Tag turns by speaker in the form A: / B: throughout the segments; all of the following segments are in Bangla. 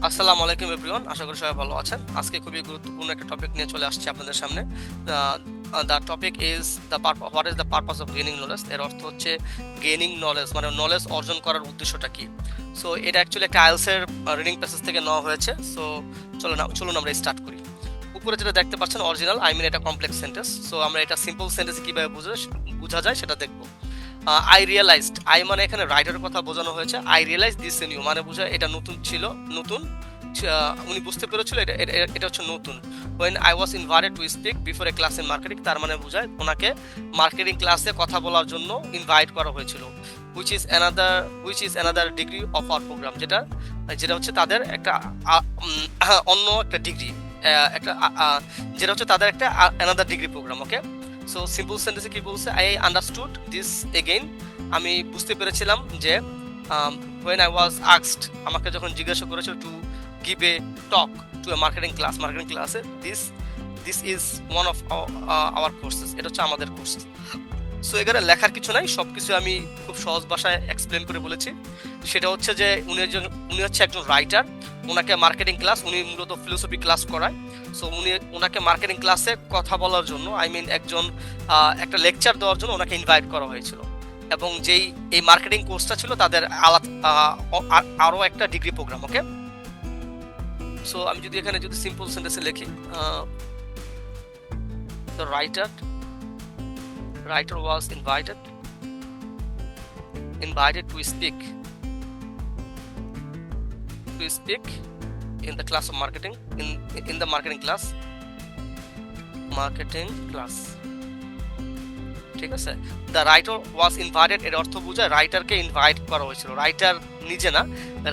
A: আসসালামু আলাইকুম এভরিওয়ান, আশা করি সবাই ভালো আছেন। আজকে খুবই গুরুত্বপূর্ণ একটা টপিক নিয়ে চলে আসছি আপনাদের সামনে। The topic is what is the purpose of gaining knowledge. এর অর্থ হচ্ছে গেনিং নলেজ, মানে নলেজ অর্জন করার উদ্দেশ্যটা কি। সো এটা অ্যাকচুয়ালি একটা আইএলসের রিডিং প্যাসেজ থেকে নেওয়া হয়েছে। সো চলুন আমরা স্টার্ট করি। উপরে যেটা দেখতে পাচ্ছেন অরিজিনাল, আই মিন এটা কমপ্লেক্স সেন্টেন্স। সো আমরা এটা সিম্পল সেন্টেন্সে কিভাবে বোঝা যায় সেটা দেখবো। আই রিয়েলাইজড, আই মানে এখানে রাইটারের কথা বোঝানো হয়েছে। আই রিয়েলাইজ দিস নিউ মানে বোঝায় এটা নতুন ছিল, নতুন উনি বুঝতে পেরেছিল এটা হচ্ছে নতুন। When I was invited to speak before a class in marketing, তার মানে বোঝায় ওনাকে মার্কেটিং ক্লাসে কথা বলার জন্য ইনভাইট করা হয়েছিল। Which is another degree of our programme, যেটা হচ্ছে তাদের একটা অন্য একটা ডিগ্রি, একটা যেটা হচ্ছে তাদের একটা অ্যানাদার ডিগ্রি প্রোগ্রাম। ওকে, সো সিম্পল সেন্টেন্সে কি বলছে, আই আন্ডারস্টুড দিস এগেইন, আমি বুঝতে পেরেছিলাম যে when I was asked, আমাকে যখন জিজ্ঞাসা করেছিল to give a talk to a marketing ক্লাসে, this is one of our courses, এটা হচ্ছে আমাদের কোর্স। সো এখানে লেখার কিছু নাই, সবকিছু আমি খুব সহজ ভাষায় এক্সপ্লেন করে বলেছি। সেটা হচ্ছে যে উনি হচ্ছে একজন রাইটার, ওনাকে মার্কেটিং ক্লাস, উনি মূলত ফিলোসফি ক্লাস করায়। সো ওনাকে মার্কেটিং ক্লাসে কথা বলার জন্য, আই মিন একটা লেকচার দেওয়ার জন্য ওনাকে ইনভাইট করা হয়েছিল। এবং এই মার্কেটিং কোর্সটা ছিল তাদের আরো একটা ডিগ্রি প্রোগ্রাম। ওকে, সো আমি এখানে সিম্পল সেন্টেন্সে লিখি, the writer was invited to speak in the class of marketing, in the marketing class, ঠিক আছে। দ্য রাইটার ওয়াজ ইনভাইটেড এর অর্থ বোঝায় রাইটারকে ইনভাইট করা হয়েছিল, রাইটার নিজে না,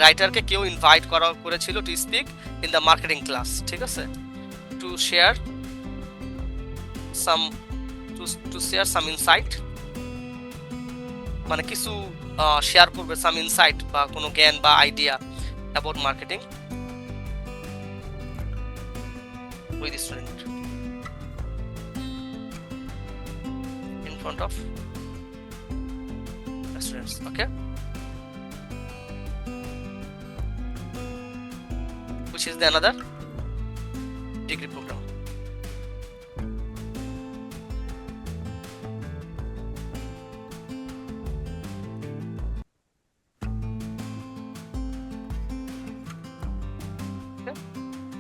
A: রাইটারকে কেউ ইনভাইট করেছিল to speak in the marketing class, ঠিক আছে। টু শেয়ার সাম ইনসাইট, মানে কিছু শেয়ার করবে, সাম ইনসাইট বা কোনো জ্ঞান বা idea about marketing with student in front of students. Okay, which is the another degree program.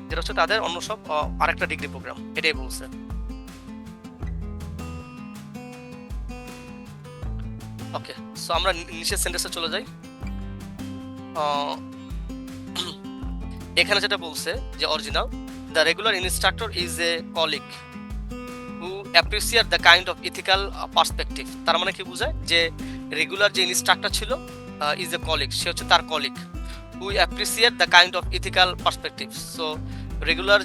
A: যেটা হচ্ছে তাদের অন্য সব আরেকটা ডিগ্রি প্রোগ্রাম, এটাই বলছে। ওকে, সো আমরা নিচের সেন্টেন্সে চলে যাই। এখানে যেটা বলছে যে original, the regular instructor is a colleague who appreciate the kind of ethical perspective. তার মানে কি বোঝায় যে রেগুলার যে ইনস্ট্রাক্টর ছিল ইজ এ কলিগ, সে হচ্ছে তার colleague. Who appreciate the kind of ethical perspective. So regular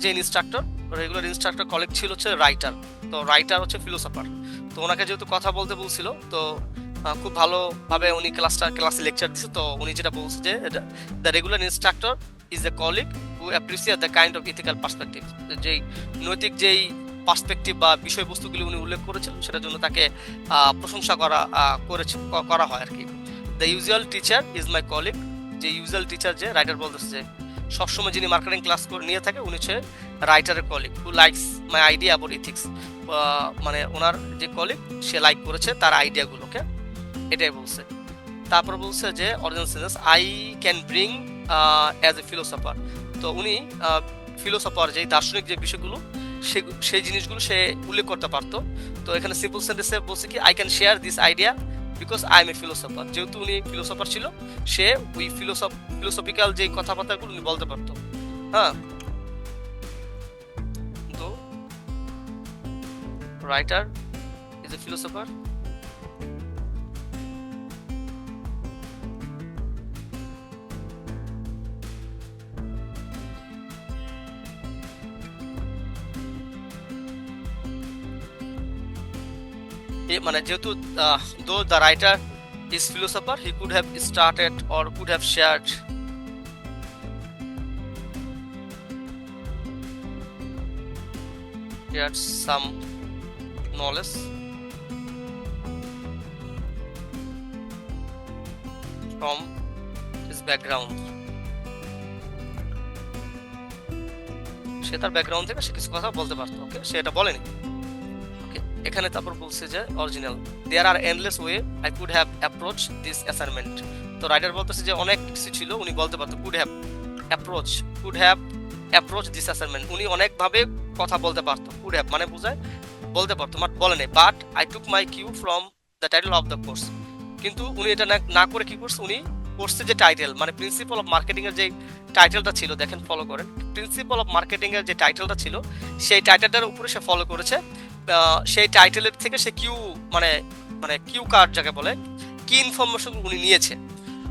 A: instructor colleague ছিল হচ্ছে রাইটার, তো রাইটার হচ্ছে ফিলোসফার। তো ওনাকে যেহেতু কথা বলতে বলছিল, তো খুব ভালোভাবে উনি ক্লাসে লেকচার দিচ্ছে। তো উনি যেটা বলছে যে the regular instructor is a colleague who appreciate the kind of ethical perspective, যেই নৈতিক পার্সপেক্টিভ বা বিষয়বস্তুগুলি উনি উল্লেখ করেছিলেন, সেটার জন্য তাকে প্রশংসা করা হয় আর কি। The usual teacher is my colleague, যে ইউজুয়াল টিচার, যে রাইটার বলতেছে যে সবসময় যিনি মার্কেটিং ক্লাস নিয়ে থাকে উনি হচ্ছে রাইটারের colleague. Who likes my idea about ethics, মানে ওনার যে কলিগ সে লাইক করেছে তার আইডিয়াগুলোকে, এটাই বলছে। তারপর বলছে যে original sentence, I can bring as a philosopher. তো উনি ফিলোসফার, যে দার্শনিক যে বিষয়গুলো সেই জিনিসগুলো সে উল্লেখ করতে পারতো। তো এখানে সিম্পল সেন্টেন্সে বলছে কি, I can share this idea because I M A philosopher. যেহেতু উনি ফিলোসফার ছিল, সে ওই ফিলোসফিক্যাল যে কথাবার্তাগুলো উনি বলতে পারতো। হ্যাঁ, তো রাইটার ইজ এ ফিলোসফার। মানে যেহেতু দো the writer is philosopher, he could have started or could have shared some knowledge from his background. সে তার ব্যাকগ্রাউন্ড থেকে সে কিছু কথা বলতে পারতো, ওকে, সে এটা বলেনি। ওকে, এখানে তারপর বলছে যে original, there are endless way I could have approach this assignment. তো রাইটার বলতেছে যে অনেক কিছু ছিল উনি বলতে পারতো, could have approach this assignment, উনি অনেকভাবে কথা বলতে পারতো। কুড হ্যাভ মানে বোঝায় বলতে পারতো, বাট বলেনি। But I took my cue from the title of the course, কিন্তু উনি এটা না করে কি করছে, উনি কোর্সের যে টাইটেল মানে প্রিন্সিপাল অফ মার্কেটিং এর যে টাইটেলটা ছিল, দেখেন ফলো করেন, প্রিন্সিপাল অফ মার্কেটিং এর যে টাইটেলটা ছিল সেই টাইটেলটার উপরে সে ফলো করেছে। সেই টাইটেলের থেকে সে কিউ মানে মানে কিউ কার্ড যাকে বলে, কি ইনফরমেশন উনি নিয়েছে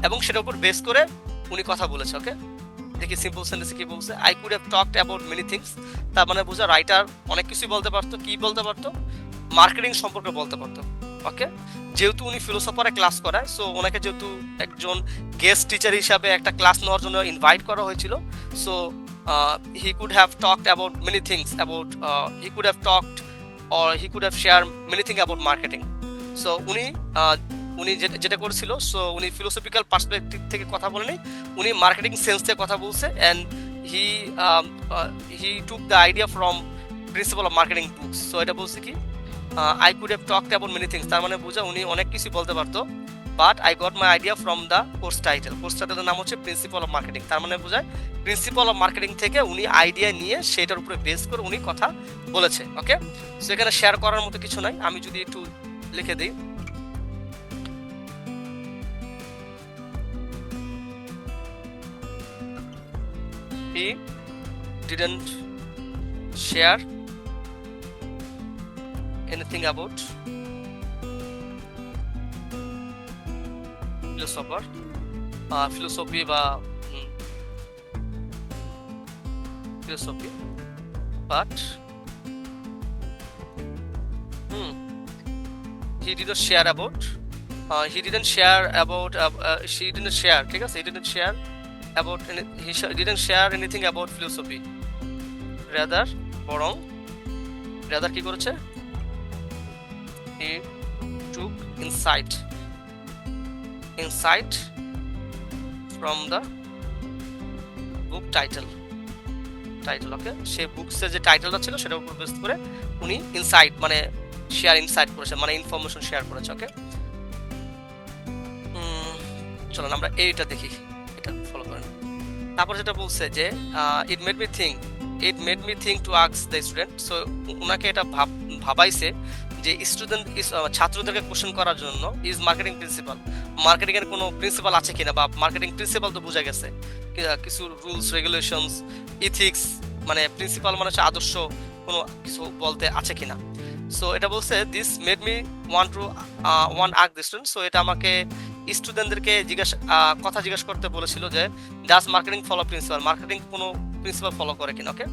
A: এবং সেটার উপর বেস করে উনি কথা বলেছে। ওকে, দেখি সিম্পল সেন্টেন্সে কি বলছে, I could have talked about many things. তার মানে বোঝা রাইটার অনেক কিছুই বলতে পারতো। কি বলতে পারতো? মার্কেটিং সম্পর্কে বলতে পারতো। ওকে, যেহেতু উনি ফিলোসফারে ক্লাস করায়, সো ওনাকে যেহেতু একজন গেস্ট টিচার হিসাবে একটা ক্লাস নেওয়ার জন্য ইনভাইট করা হয়েছিল, so he could have talked about many things about he could have talked or he could have share many thing about marketing. So উনি যেটা করেছিল, সো উনি ফিলোসফিক্যাল পার্সপেক্টিভ থেকে কথা বলেনি, উনি মার্কেটিং সেন্স থেকে কথা বলছে। And he took the idea from principle of marketing books. So এটা বলছে কি, I could have talked about many things, তার মানে বোঝা উনি অনেক কিছু বলতে পারতো। But I got my idea from the course টাইটেলের নাম হচ্ছে প্রিন্সিপাল অফ মার্কেটিং। তার মানে বোঝায় প্রিন্সিপাল অফ মার্কেটিং থেকে উনি আইডিয়া নিয়ে সেটার উপরে বেস করে উনি কথা বলেছে। ওকে, সো এখানে শেয়ার করার মতো কিছু নাই, আমি যদি একটু লিখে দিই, he didn't share anything about philosophy বা philosophy, but he didn't share about she didn't share, ঠিক আছে, he didn't share about he didn't share anything about philosophy, rather কি করেছে, he took insight from the book title. ওকে, সে বুকসের যে টাইটেলটা ছিল সেটার উপর বেস করে উনি ইনসাইট মানে ইনসাইট করেছে, মানে ইনফরমেশন শেয়ার করেছে। ওকে, চলুন আমরা এইটা দেখি, এটা ফলো করেন। তারপর যেটা বলছে যে it made me think to ask the student. So ওনাকে এটা ভাবাইছে যে ছাত্রদেরকে কোশ্চেন করার জন্য, ইজ মার্কেটিং এর কোনো প্রিন্সিপাল আছে কিনা, বা মার্কেটিং প্রিন্সিপাল তো বোঝা গেছে, কিছু রুলস রেগুলেশনস ইথিক্স, মানে প্রিন্সিপাল মানে হচ্ছে আদর্শ, কোনো কিছু বলতে আছে কিনা। সো এটা বলছে this made me one ask the student. So এটা আমাকে স্টুডেন্টদেরকে কথা জিজ্ঞাসা করতে বলেছিল যে does marketing follow principal, marketing কোনো প্রিন্সিপাল ফলো করে কিনা। ওকে,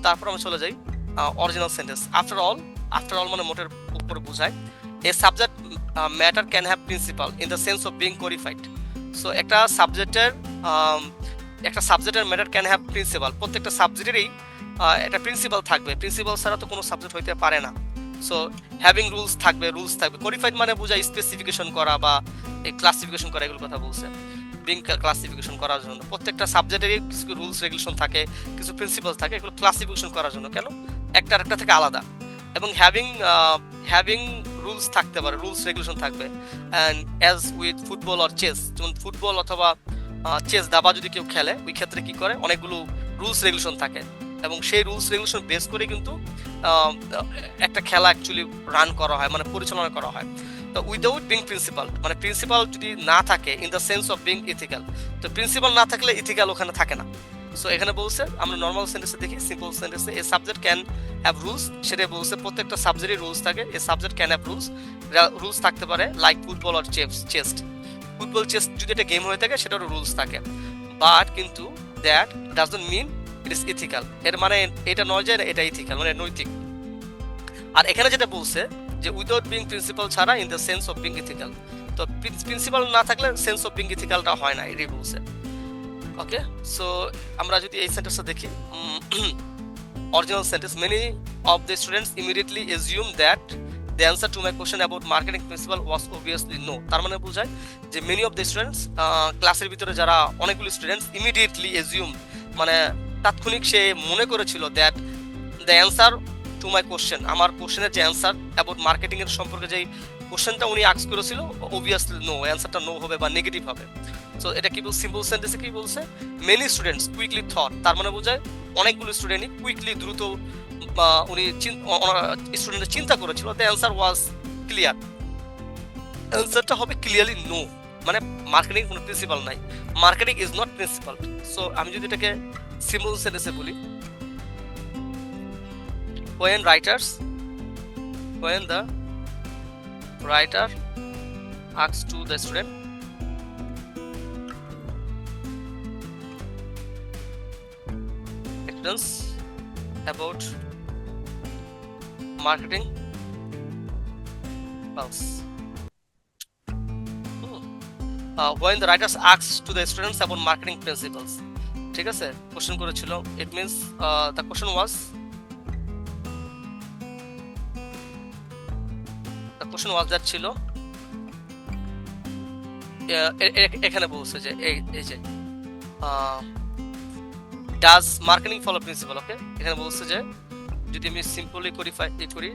A: তারপর আমি চলে যাই অরিজিনাল সেন্টেন্স। আফটার অল মানে মোটের উপরে বোঝায়, a subject matter can have principle in the sense of being codified. So একটা সাবজেক্টের ম্যাটার ক্যান হ্যাভ প্রিন্সিপাল, প্রত্যেকটা সাবজেক্টেরই একটা প্রিন্সিপাল থাকবে, প্রিন্সিপাল ছাড়া তো কোনো সাবজেক্ট হইতে পারে না। সো হ্যাভিং রুলস থাকবে, কোডিফাইড মানে বোঝায় স্পেসিফিকেশন করা বা ক্লাসিফিকেশন করা, এগুলো কথা বলছে। বিং ক্লাসিফিকেশন করার জন্য প্রত্যেকটা সাবজেক্টেরই কিছু রুলস রেগুলেশন থাকে, কিছু প্রিন্সিপাল থাকে, এগুলো ক্লাসিফিকেশন করার জন্য। কেন? একটা থেকে আলাদা। এবং হ্যাভিং রুলস থাকতে পারে, রুলস রেগুলেশন থাকবে। And as with football or chess, যেমন ফুটবল অথবা চেস দাবা যদি কেউ খেলে, ওই ক্ষেত্রে কি করে, অনেকগুলো রুলস রেগুলেশন থাকে এবং সেই রুলস রেগুলেশন বেস করে কিন্তু একটা খেলা অ্যাকচুয়ালি রান করা হয়, মানে পরিচালনা করা হয়। তো উইদাউট বিং প্রিন্সিপাল, মানে প্রিন্সিপাল যদি না থাকে in the sense of being ethical, তো প্রিন্সিপাল না থাকলে ইথিক্যাল ওখানে থাকে না। সো এখানে বলছে, আমরা নর্মাল সেন্টেন্সে দেখি, সিম্পল সেন্টেন্সে a subject can have rules, সেটা বলছে প্রত্যেকটা সাবজেক্টের রুলস থাকে। A subject can have rules থাকতে পারে, like football or chess. Football chess যদি একটা গেম হয়ে থাকে সেটারও রুলস থাকে, বাট কিন্তু that doesn't mean it is ethical. এর মানে এটা নয় যে এটা ইথিক্যাল, মানে নৈতিক। আর এখানে যেটা বলছে যে উইদাউট বিং প্রিন্সিপাল ছাড়া in the sense of being ethical, তো প্রিন্সিপাল না থাকলে সেন্স অফ বিং ইথিক্যালটা হয় না, এটাই বলছে। ওকে, সো আমরা যদি এই সেন্টেন্সটা দেখি, original sentence, many of the students immediately assume that the answer to my question about marketing principle was obviously no. তার মানে বোঝায় যে মেনি অফ দ্য স্টুডেন্টস, ক্লাসের ভিতরে যারা অনেকগুলো স্টুডেন্টস, ইমিডিয়েটলি এজিউম মানে তাৎক্ষণিক সে মনে করেছিল that the answer to my question, আমার কোশ্চেনের যে অ্যান্সার অ্যাবাউট মার্কেটিং এর সম্পর্কে যেই কোশ্চেনটা উনি আস্ক করেছিল, অবভিয়াসলি নো, অ্যান্সারটা নো হবে বা নেগেটিভ হবে। সো এটা কি সিম্পল সেন্টেন্সে কি বলছে, মেনি স্টুডেন্টস কুইকলি থট, তার মানে বোঝায় অনেকগুলো স্টুডেন্টই কুইকলি দ্রুত উনি স্টুডেন্টের চিন্তা করেছিল, দ্য অ্যান্সার ওয়াজ ক্লিয়ার, অ্যান্সারটা হবে ক্লিয়ারলি নো, মানে মার্কেটিং কোনো প্রিন্সিপাল নাই, marketing is not principal. So আমি যদি এটাকে সিম্পল সেন্টেন্সে বলি, when the writer asks to the student about marketing pulse. When the writers asks to the students about marketing principles, ঠিক আছে, কোশ্চেন করেছিল, it means the question was that ছিল, এখানে বলছে যে এই যে ডাজ মার্কেটিং ফলো প্রিন্সিপাল। ওকে, এখানে বলছে যে যদি আমি সিম্পলি করি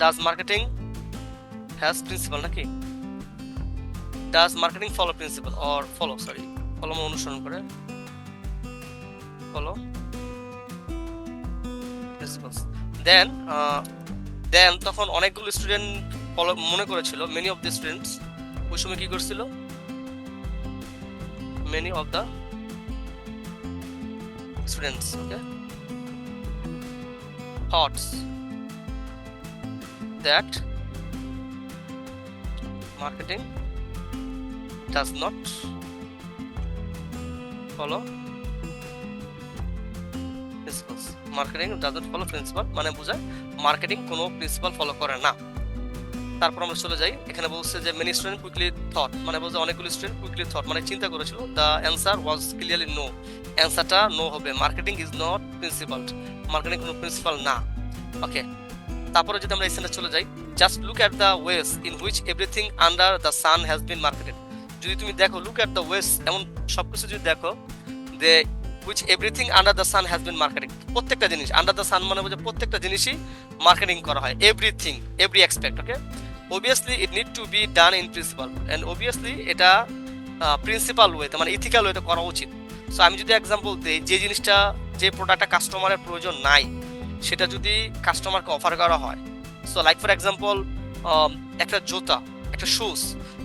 A: ডাজ মার্কেটিং হ্যাজ প্রিন্সিপাল, নাকি does marketing follow principal or follow অনুসরণ করে, ফলো দেন তখন অনেকগুলো স্টুডেন্ট মনে করেছিল, মেনি অফ দ্য স্টুডেন্টস, ওই সময় কি করছিল, many of the students, okay, thoughts that marketing does not follow principles, marketing does not follow principal মানে বোঝায় মার্কেটিং কোনো প্রিন্সিপাল ফলো করে না। তারপর আমরা চলে যাই, এখানে বলছে যে মেনি স্টুডেন্ট কুইকলি থট, মানে বলছে অনেকগুলো স্টুডেন্ট কুইকলি থট মানে চিন্তা করেছিল, the answer was clearly no, অ্যান্সারটা নো হবে, marketing is not principle, marketing কোনো প্রিন্সিপাল না। ওকে, তারপরে যদি আমরা এই সেন্টেন্সে চলে যাই, just look at the ways in which everything under the sun has been marketed, যদি তুমি দেখো লুক অ্যাট দ্য ওয়েস, এমন সবকিছু যদি দেখো, দে which everything under the sun has been marketing, প্রত্যেকটা জিনিস, আন্ডার দ্য সান মানে বোঝে প্রত্যেকটা জিনিসই মার্কেটিং করা হয়, everything, every aspect. Okay, obviously it need to be done in principle and obviously এটা প্রিন্সিপাল ওয়েতে মানে ইথিক্যাল ওয়েতে করা উচিত। সো আমি যদি এক্সাম্পল দিই, যে জিনিসটা, যে প্রোডাক্টটা কাস্টমারের প্রয়োজন নাই সেটা যদি কাস্টমারকে অফার করা হয়, সো লাইক ফর এক্সাম্পল একটা জুতা, একটা শুজ,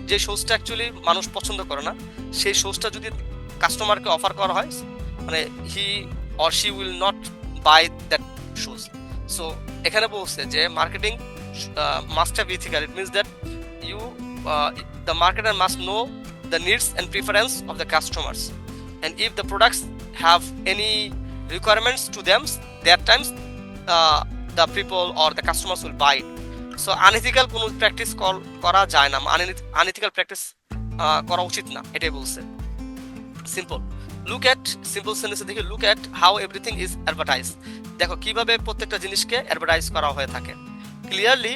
A: যে শুজটা অ্যাকচুয়ালি মানুষ পছন্দ করে না, সেই শুজটা যদি কাস্টমারকে অফার করা হয়, মানে he or she will not buy that shoes. So এখানে বলছে যে marketing must have ethical, it means that you the marketer must know the needs and preference of the customers and if the products have any requirements to them, that times the people or the customers will buy it. So unethical কোনো প্র্যাকটিস করা যায় না, unethical প্র্যাকটিস করা উচিত না, এটাই বলছে। সিম্পল, লুক অ্যাট, সিম্পল সেন্টেন্সে দেখি, look at how everything is advertise, দেখো কিভাবে প্রত্যেকটা জিনিসকে অ্যাডভার্টাইজ করা হয়ে থাকে, ক্লিয়ারলি,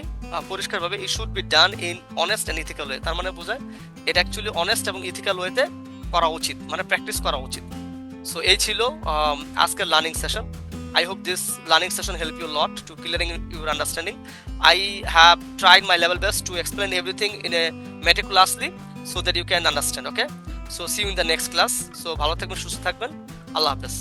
A: পরিষ্কারভাবে, it should be done in honest and ethical way, তার মানে বোঝায় এটা অ্যাকচুয়ালি অনেস্ট এবং ইথিক্যাল ওয়েতে করা উচিত, মানে প্র্যাকটিস করা উচিত। সো এই ছিল আজকের learning session. I hope this learning session help you a lot to clearing your understanding. I have tried my level best to explain everything in a meticulously so that you can understand. Okay, so see you in the next class. So ভালো থাকবেন, সুস্থ থাকবেন, আল্লাহ হাফেজ।